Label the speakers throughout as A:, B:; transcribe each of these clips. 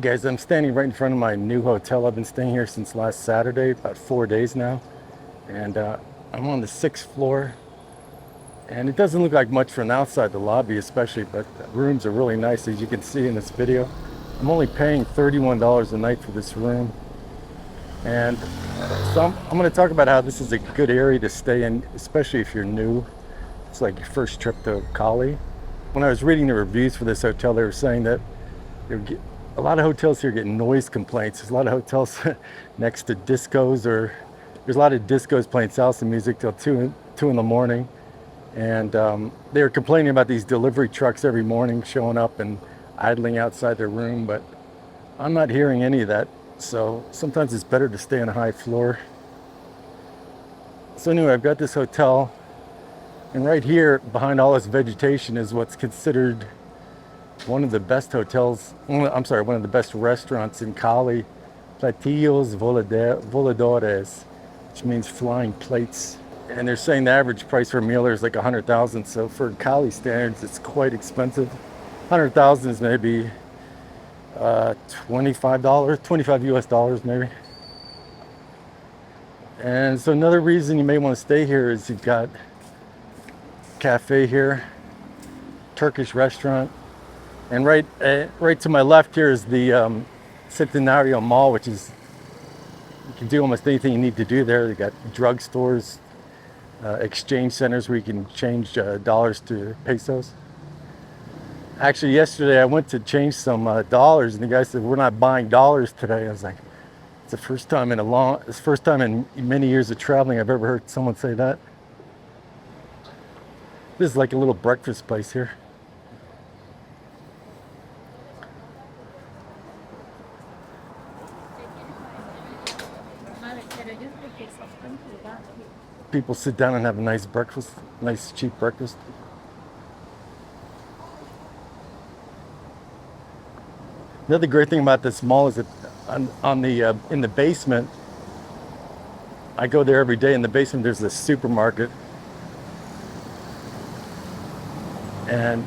A: Guys, I'm standing right in front of my new hotel. I've been staying here since last Saturday, about 4 days now. And I'm on the 6th floor. And it doesn't look like much from outside the lobby especially, but the rooms are really nice as you can see in this video. I'm only paying $31 a night for this room. And so I'm going to talk about how this is a good area to stay in, especially if you're new. It's like your first trip to Cali. When I was reading the reviews for this hotel, they were saying that a lot of hotels here get noise complaints. There's a lot of hotels next to discos, or there's a lot of discos playing salsa music till 2 in the morning. And they were complaining about these delivery trucks every morning showing up and idling outside their room, but I'm not hearing any of that. So sometimes it's better to stay on a high floor. So anyway, I've got this hotel, and right here behind all this vegetation is what's considered one of the best hotels, one of the best restaurants in Cali, Platillos Voladores, which means flying plates. And they're saying the average price for a meal there is like $100,000. So for Cali standards, it's quite expensive. $100,000 is maybe $25 US dollars maybe. And so another reason you may want to stay here is you've got cafe here, Turkish restaurant, and right to my left here is the Centenario Mall, which is, you can do almost anything you need to do there. They got drugstores, exchange centers where you can change dollars to pesos. Actually, yesterday I went to change some dollars, and the guy said, "We're not buying dollars today." I was like, it's the first time in many years of traveling I've ever heard someone say that. This is like a little breakfast place here. People sit down and have a nice breakfast, nice cheap breakfast. Another great thing about this mall is that in the basement, I go there every day. In the basement, there's this supermarket, and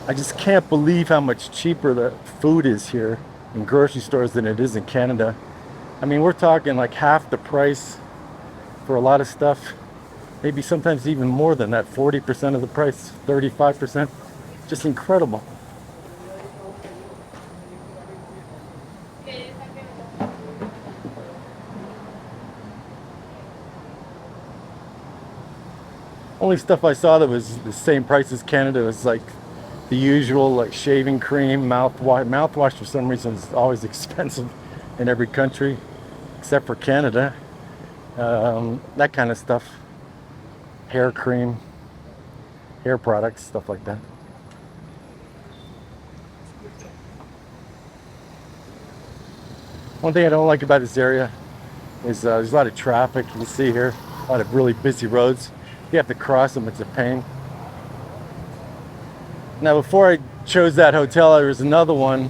A: I just can't believe how much cheaper the food is here in grocery stores than it is in Canada. I mean, we're talking like half the price for a lot of stuff, maybe sometimes even more than that, 40% of the price, 35%, just incredible. Only stuff I saw that was the same price as Canada was like the usual, like shaving cream, mouthwash. Mouthwash for some reason is always expensive in every country except for Canada. That kind of stuff, hair cream, hair products, stuff like that. One thing I don't like about this area is there's a lot of traffic. You can see here a lot of really busy roads. You have to cross them, it's a pain. Now, before I chose that hotel, there was another one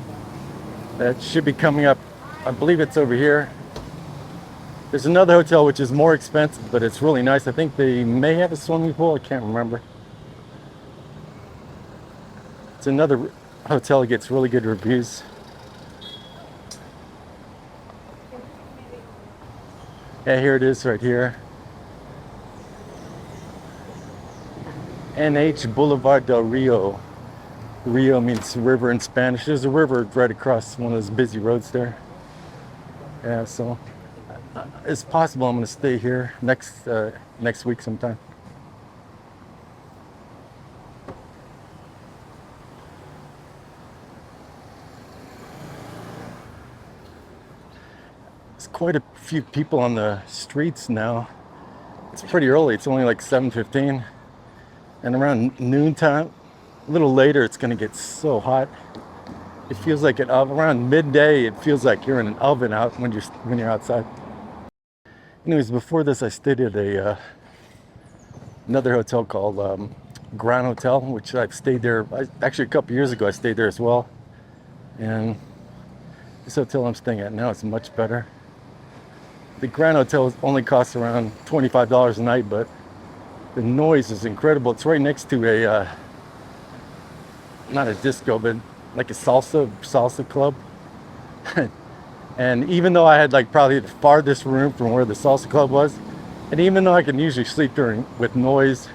A: that should be coming up. I believe it's over here. There's another hotel which is more expensive, but it's really nice. I think they may have a swimming pool. I can't remember. It's another hotel that gets really good reviews. Yeah, here it is right here. NH Boulevard del Rio. Rio means river in Spanish. There's a river right across one of those busy roads there. Yeah, so it's possible I'm going to stay here next week sometime. There's quite a few people on the streets now. It's pretty early. It's only like 7:15, and around noontime, a little later, it's going to get so hot. It feels like around midday. It feels like you're in an oven out when you're outside. Anyways, before this, I stayed at another hotel called Grand Hotel, which I've stayed there. Actually, a couple years ago, I stayed there as well. And this hotel I'm staying at now is much better. The Grand Hotel only costs around $25 a night, but the noise is incredible. It's right next to not a disco, but like a salsa club. And even though I had like probably the farthest room from where the salsa club was, and even though I can usually sleep during with noise,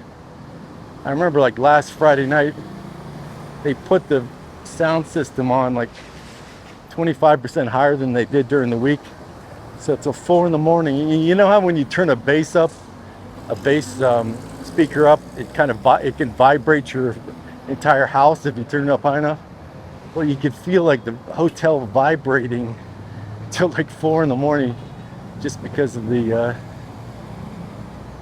A: I remember like last Friday night, they put the sound system on like 25% higher than they did during the week. So it's a 4 in the morning. You know how when you turn a bass up, a bass speaker up, it kind of it can vibrate your entire house if you turn it up high enough. Well, you could feel like the hotel vibrating till like 4 in the morning, just because of the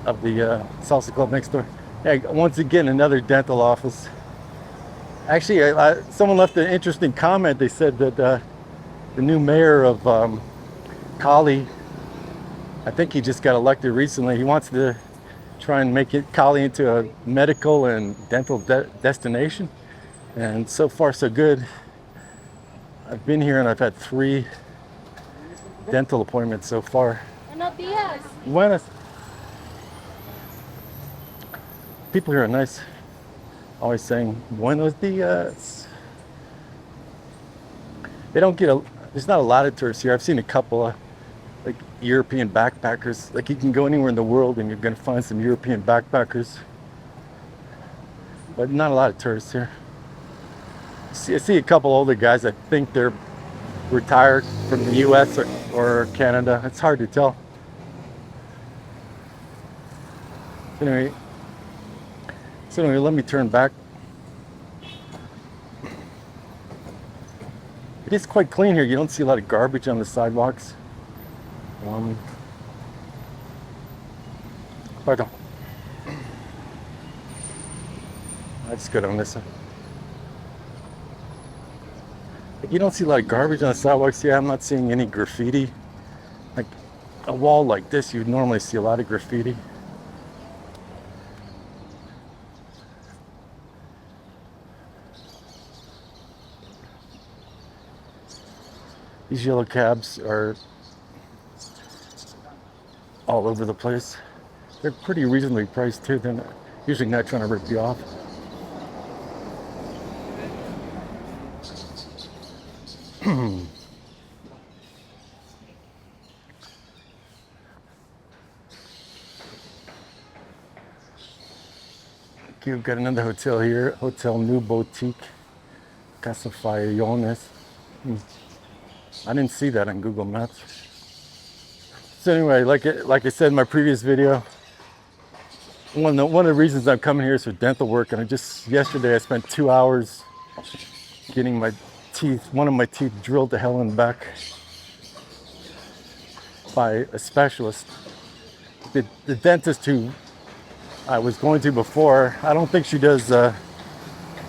A: salsa club next door. Yeah, once again, another dental office. Actually, someone left an interesting comment. They said that the new mayor of Cali, I think he just got elected recently. He wants to try and make it Cali into a medical and dental destination. And so far, so good. I've been here and I've had 3 dental appointments so far. Buenos días. Buenas. People here are nice. Always saying buenos dias. They don't get there's not a lot of tourists here. I've seen a couple of like European backpackers. Like you can go anywhere in the world and you're gonna find some European backpackers. But not a lot of tourists here. I see a couple older guys. I think they're retired from the US or Canada. It's hard to tell. Anyway, let me turn back. It is quite clean here. You don't see a lot of garbage on the sidewalks. Pardon. That's good on this side. You don't see a lot of garbage on the sidewalks. Yeah, I'm not seeing any graffiti. Like a wall like this, you'd normally see a lot of graffiti. These yellow cabs are all over the place. They're pretty reasonably priced too. They're usually not trying to rip you off. Okay, we've got another hotel here, Hotel New Boutique, Casa Fallones. I didn't see that on Google Maps. So anyway, like I said in my previous video, one of the reasons I'm coming here is for dental work. And yesterday I spent 2 hours getting one of my teeth drilled to hell and back by a specialist. The dentist who I was going to before, I don't think she does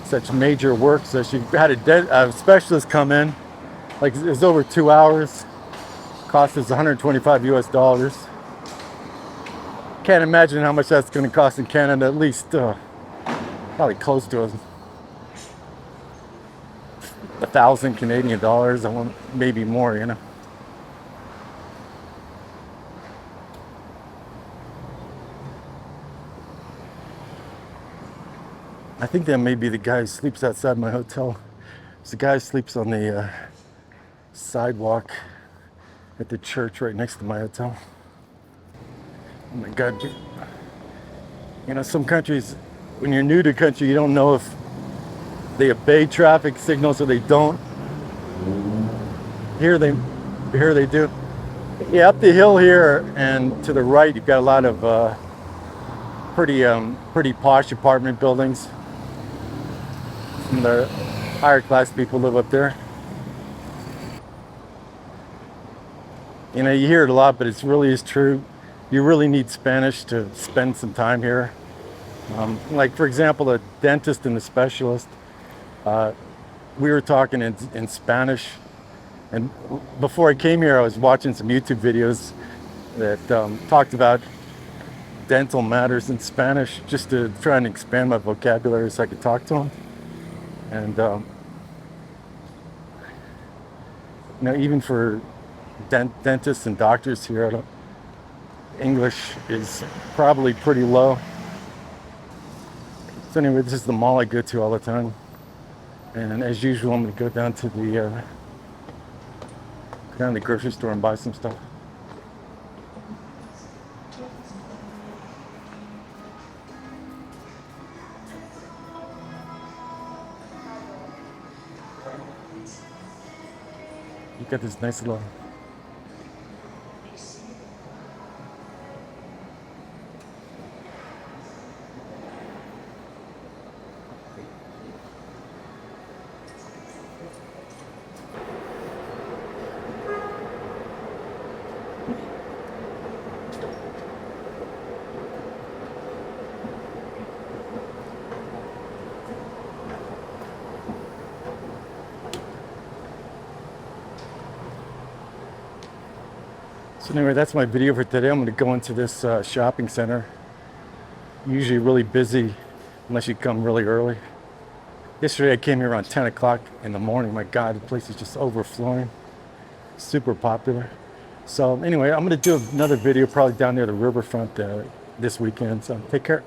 A: such major work. So she had a specialist come in, like it was over 2 hours, cost us 125 US dollars. Can't imagine how much that's going to cost in Canada, at least probably close to 1,000 Canadian dollars, maybe more, you know. I think that may be the guy who sleeps outside my hotel. There's a guy who sleeps on the sidewalk at the church right next to my hotel. Oh my God. You know, some countries, when you're new to a country, you don't know if they obey traffic signals or they don't. Here they do. Yeah, up the hill here and to the right, you've got a lot of pretty posh apartment buildings. And the higher class people live up there. You know, you hear it a lot, but it really is true. You really need Spanish to spend some time here. Like for example, a dentist and a specialist, we were talking in Spanish. And before I came here, I was watching some YouTube videos that talked about dental matters in Spanish, just to try and expand my vocabulary so I could talk to them. And you know, even for dentists and doctors here, English is probably pretty low. So anyway, this is the mall I go to all the time. And as usual, I'm going to go down to down to the grocery store and buy some stuff. You got this nice little. So anyway, that's my video for today. I'm going to go into this shopping center. Usually really busy unless you come really early. Yesterday I came here around 10 o'clock in the morning. My God, the place is just overflowing. Super popular. So anyway, I'm going to do another video probably down near the riverfront this weekend. So take care.